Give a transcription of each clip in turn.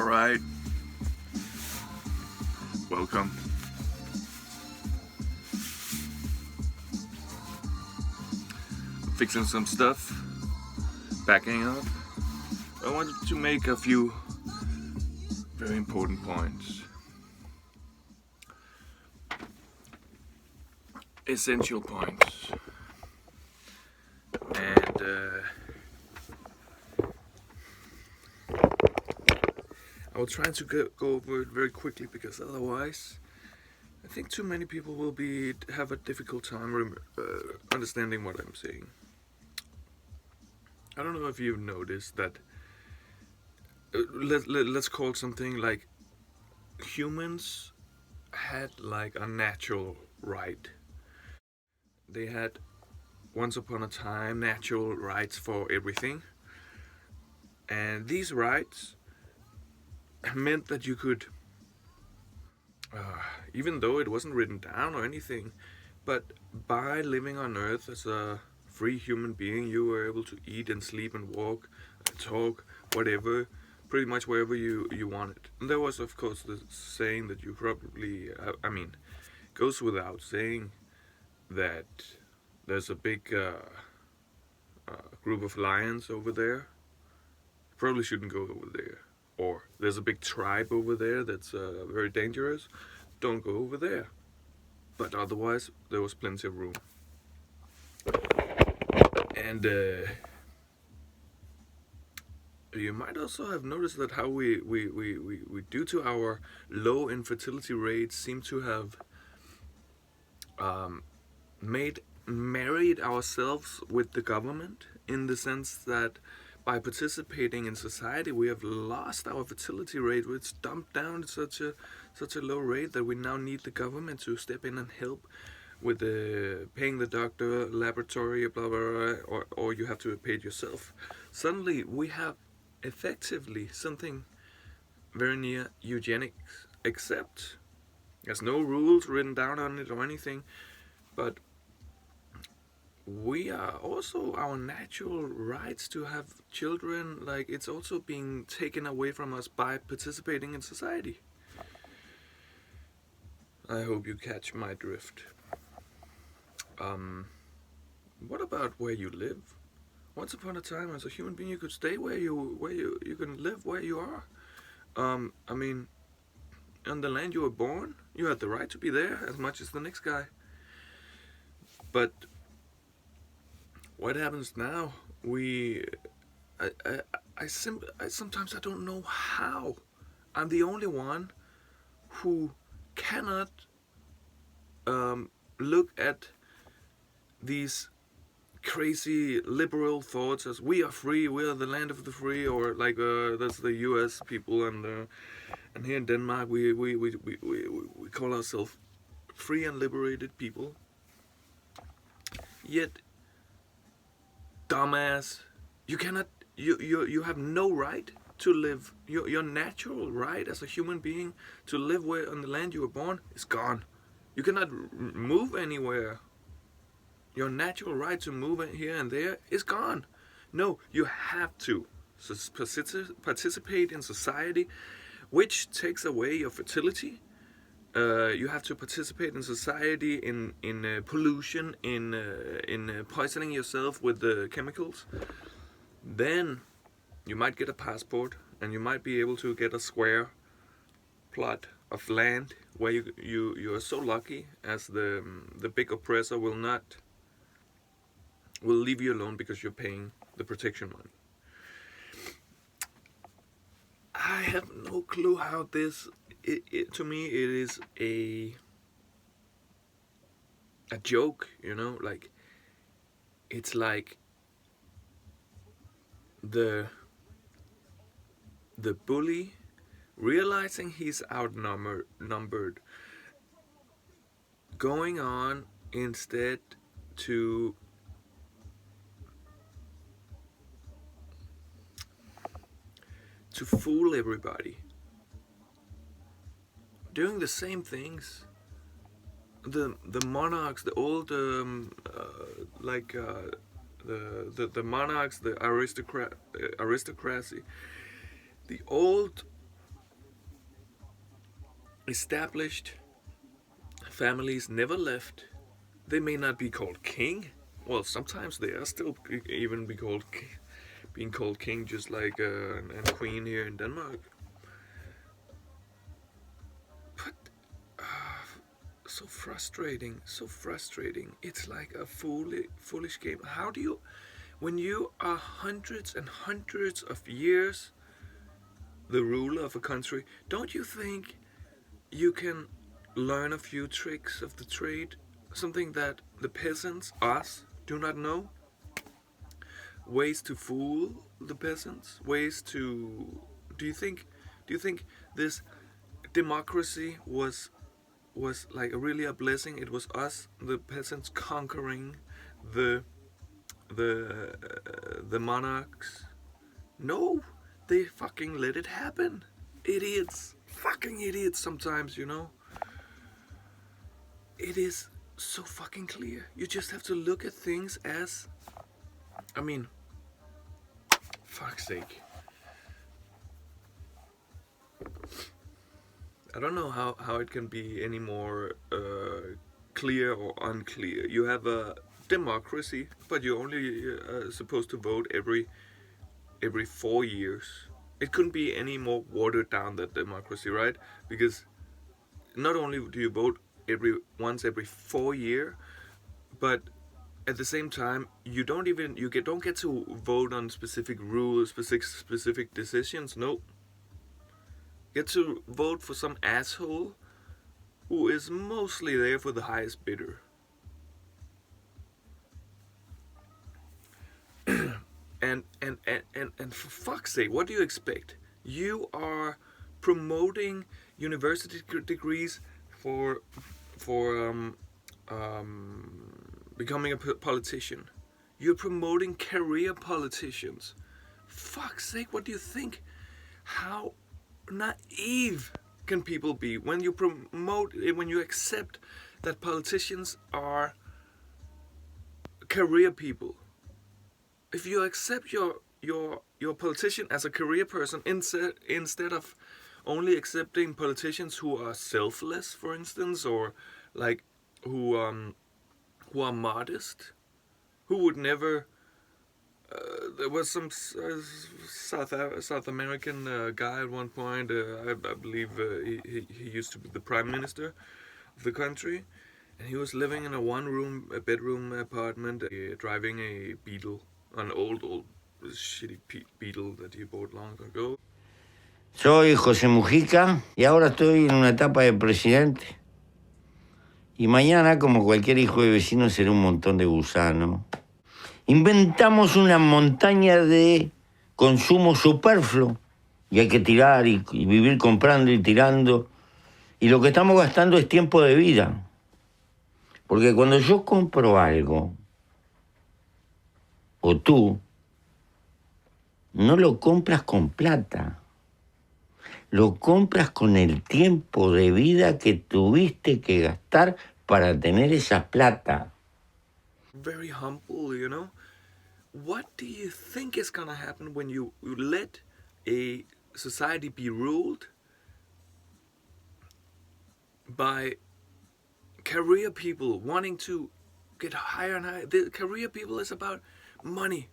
Alright, welcome. Fixing some stuff, backing up. I wanted to make a few very important points. Essential points. And I will try to go over it very quickly because otherwise I think too many people will have a difficult time understanding what I'm saying. I don't know if you've noticed that let's call something like humans had like a natural right. They had once upon a time natural rights for everything, and these rights meant that you could even though it wasn't written down or anything, but by living on earth as a free human being, you were able to eat and sleep and walk, talk, whatever, pretty much wherever you wanted. And there was, of course, the saying that you probably, goes without saying that there's a big group of lions over there. Probably shouldn't go over there. Or there's a big tribe over there that's very dangerous. Don't go over there. But otherwise, there was plenty of room. And you might also have noticed that how we due to our low infertility rates, seem to have married ourselves with the government, in the sense that by participating in society, we have lost our fertility rate. It's dumped down to such a low rate that we now need the government to step in and help with paying the doctor, laboratory, blah blah blah, or you have to pay it yourself. Suddenly, we have effectively something very near eugenics, except there's no rules written down on it or anything, but we are also our natural rights to have children, like it's also being taken away from us by participating in society. I hope you catch my drift. What about where you live? Once upon a time, as a human being, you could stay where you can live where you are. On the land you were born, you had the right to be there as much as the next guy. But what happens now? Sometimes I don't know how. I'm the only one who cannot look at these crazy liberal thoughts as we are free, we are the land of the free, or like that's the U.S. people, and here in Denmark we call ourselves free and liberated people. Yet, dumbass, you cannot, you have no right to live. Your natural right as a human being to live where on the land you were born is gone. You cannot move anywhere. Your natural right to move here and there is gone. No, you have to participate in society, which takes away your fertility. You have to participate in society, in pollution, in poisoning yourself with the chemicals. Then you might get a passport, and you might be able to get a square plot of land where you are so lucky as the big oppressor will leave you alone because you're paying the protection money. I have no clue how this. To me, it is a joke, like it's like the bully realizing he's outnumbered, going on instead to fool everybody, doing the same things. The monarchs, the old the monarchs, the aristocracy, the old established families never left. They may not be called king. Well, sometimes they are still even being called king, just like and queen here in Denmark. But so frustrating, so frustrating. It's like a foolish game. How do you, when you are hundreds and hundreds of years the ruler of a country, don't you think you can learn a few tricks of the trade? Something that the peasants, us, do not know? Ways to fool the peasants? Ways to... Do you think this democracy was like really a blessing? It was us, the peasants, conquering the the monarchs? No, they fucking let it happen. Idiots, fucking idiots. Sometimes, you know. It is so fucking clear. You just have to look at things as, I mean, fuck's sake. I don't know how it can be any more clear or unclear. You have a democracy, but you're only supposed to vote every 4 years. It couldn't be any more watered down, that democracy, right? Because not only do you vote once every 4 years, but at the same time you don't get to vote on specific rules, specific decisions. No, you get to vote for some asshole who is mostly there for the highest bidder. And for fuck's sake, what do you expect? You are promoting university degrees for becoming a politician. You're promoting career politicians. Fuck's sake, what do you think? How naive can people be when you accept that politicians are career people? If you accept your politician as a career person instead of only accepting politicians who are selfless, for instance, or like who are modest, who would never. There was some South American guy at one point. I believe he used to be the prime minister of the country, and he was living in a bedroom apartment, driving a Beetle, an old shitty Beetle that he bought long ago. Soy José Mujica y ahora estoy en una etapa de presidente. Y mañana, como cualquier hijo de vecino, será un montón de gusanos. Inventamos una montaña de consumo superfluo y hay que tirar y vivir comprando y tirando. Y lo que estamos gastando es tiempo de vida. Porque cuando yo compro algo, o tú, no lo compras con plata. Lo compras con el tiempo de vida que tuviste que gastar para tener esa plata. Very humble, you know. What do you think is gonna happen when you let a society be ruled by career people wanting to get higher and higher? The career people is about money.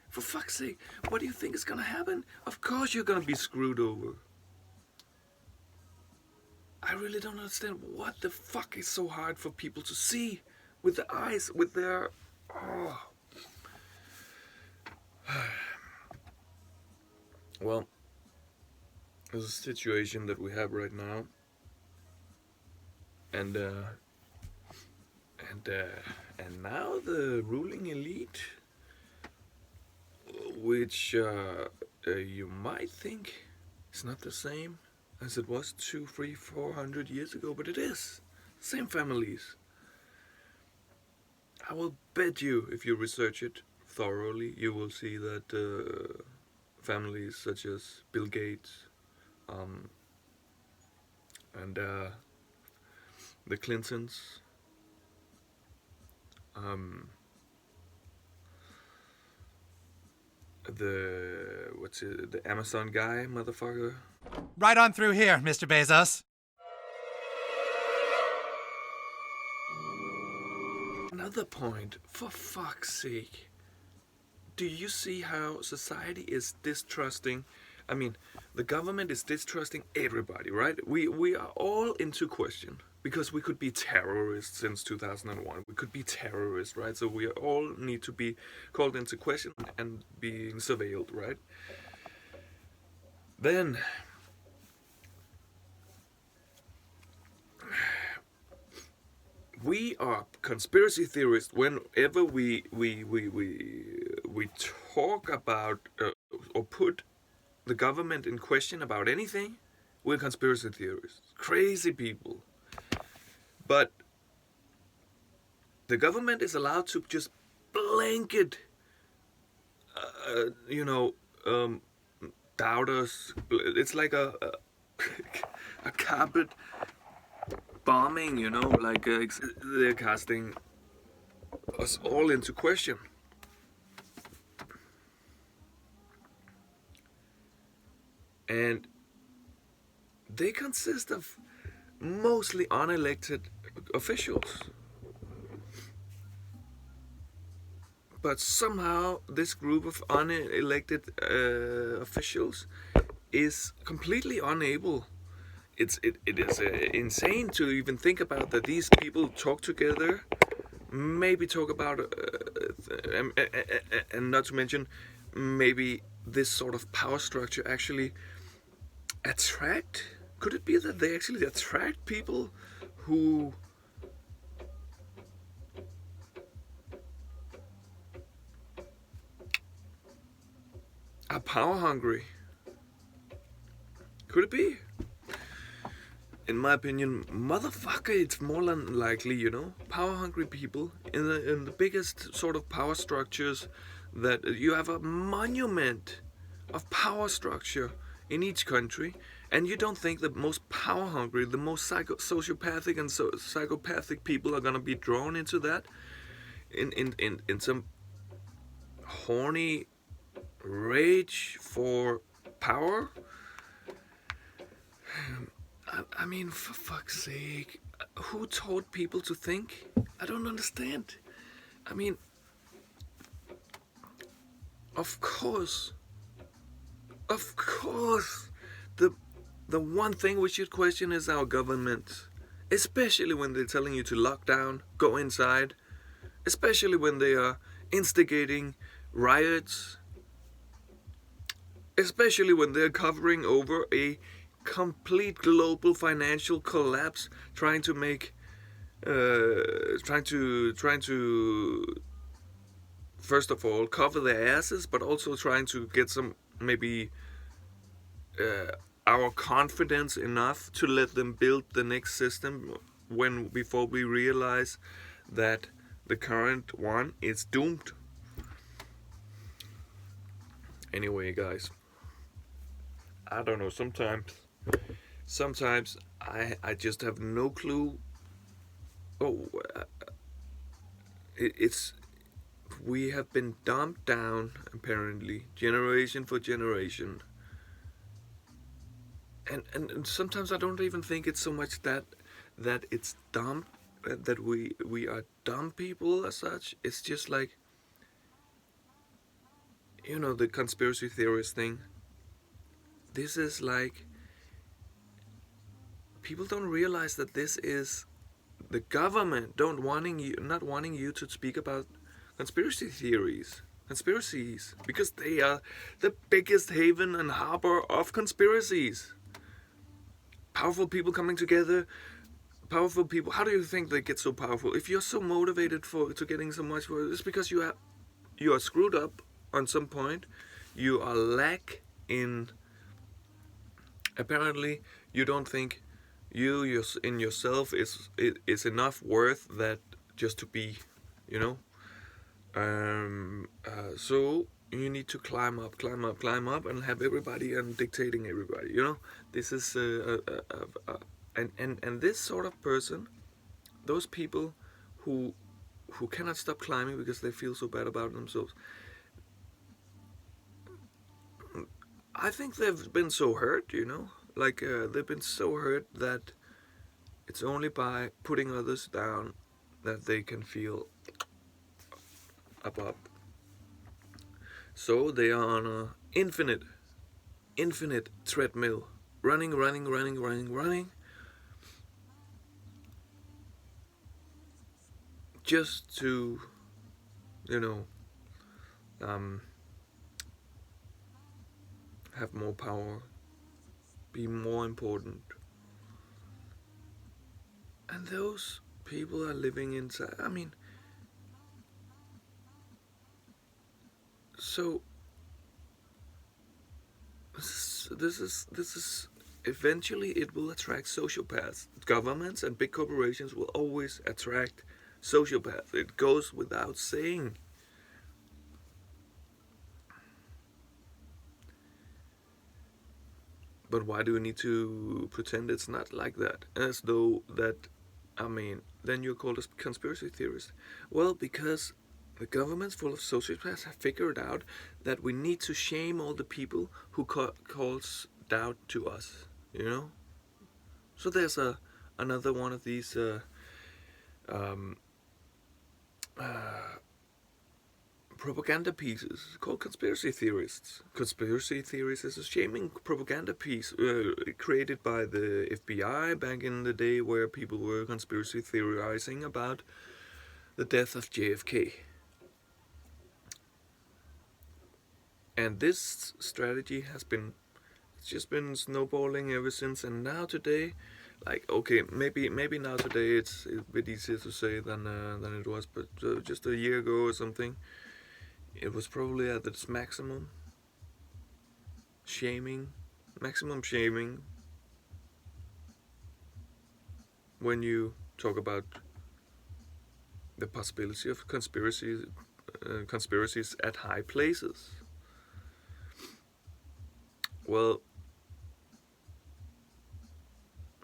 For fuck's sake, what do you think is gonna happen? Of course you're gonna be screwed over. I really don't understand what the fuck is so hard for people to see with the eyes, with their... Oh. Well, there's a situation that we have right now, and now the ruling elite, which you might think is not the same as it was 200, 300, 400 years ago, but it is. Same families. I will bet you, if you research it thoroughly, you will see that families such as Bill Gates and the Clintons, the Amazon guy, motherfucker. Right on through here, Mr. Bezos. Another point, for fuck's sake. Do you see how society is distrusting? I mean, the government is distrusting everybody, right? We are all into question because we could be terrorists since 2001. We could be terrorists, right? So we all need to be called into question and being surveilled, right? Then we are conspiracy theorists whenever we talk about or put the government in question about anything. We're conspiracy theorists, crazy people. But the government is allowed to just blanket, doubt us. It's like a carpet bombing, like they're casting us all into question. And they consist of mostly unelected officials. But somehow this group of unelected officials is completely unable. It is insane to even think about that these people talk together, maybe talk about, and not to mention, maybe this sort of power structure actually attract. Could it be that they actually attract people who are power hungry? Could it be? In my opinion, motherfucker, it's more than likely, power hungry people in the biggest sort of power structures, that you have a monument of power structure in each country, and you don't think the most power hungry, the most sociopathic and psychopathic people are gonna be drawn into that in some horny rage for power? I mean, for fuck's sake, who taught people to think? I don't understand. I mean, of course, the one thing we should question is our government, especially when they're telling you to lock down, go inside, especially when they are instigating riots, especially when they're covering over a complete global financial collapse, trying to first of all cover their asses, but also trying to get some maybe our confidence enough to let them build the next system before we realize that the current one is doomed. Anyway, guys, I don't know, sometimes I just have no clue. We have been dumped down, apparently, generation for generation, and sometimes I don't even think it's so much that it's dumb, that we are dumb people as such. It's just like, the conspiracy theorist thing. This is like, people don't realize that this is the government not wanting you to speak about conspiracies, because they are the biggest haven and harbor of conspiracies. Powerful people coming together. Powerful people. How do you think they get so powerful? If you're so motivated to getting so much, it's because you are screwed up on some point. You are lack in. Apparently, you don't think you in yourself is enough worth that just to be, so you need to climb up, and have everybody and dictating everybody. This is and this sort of person, those people who cannot stop climbing because they feel so bad about themselves. I think they've been so hurt, Like they've been so hurt that it's only by putting others down that they can feel up. So they are on a infinite treadmill, running, just to, you know, have more power, be more important. And those people are living inside. I mean, so this is eventually it will attract sociopaths. Governments and big corporations will always attract sociopaths. It goes without saying. But why do we need to pretend it's not like that? As though that, I mean, then you're called a conspiracy theorist. Well, because the governments full of sociopaths have figured out that we need to shame all the people who calls doubt to us, you know? So there's another one of these propaganda pieces called conspiracy theorists. Conspiracy theories is a shaming propaganda piece created by the FBI back in the day, where people were conspiracy theorizing about the death of JFK. And this strategy has been, it's just been snowballing ever since. And now today, like, okay, maybe now today it's a bit easier to say than it was, but just a year ago or something, it was probably at its maximum shaming when you talk about the possibility of conspiracies at high places. Well,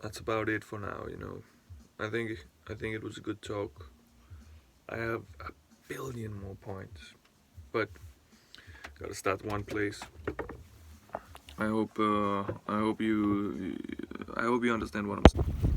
that's about it for now, you know. I think it was a good talk. I have a billion more points, but gotta start one place. I hope you understand what I'm saying.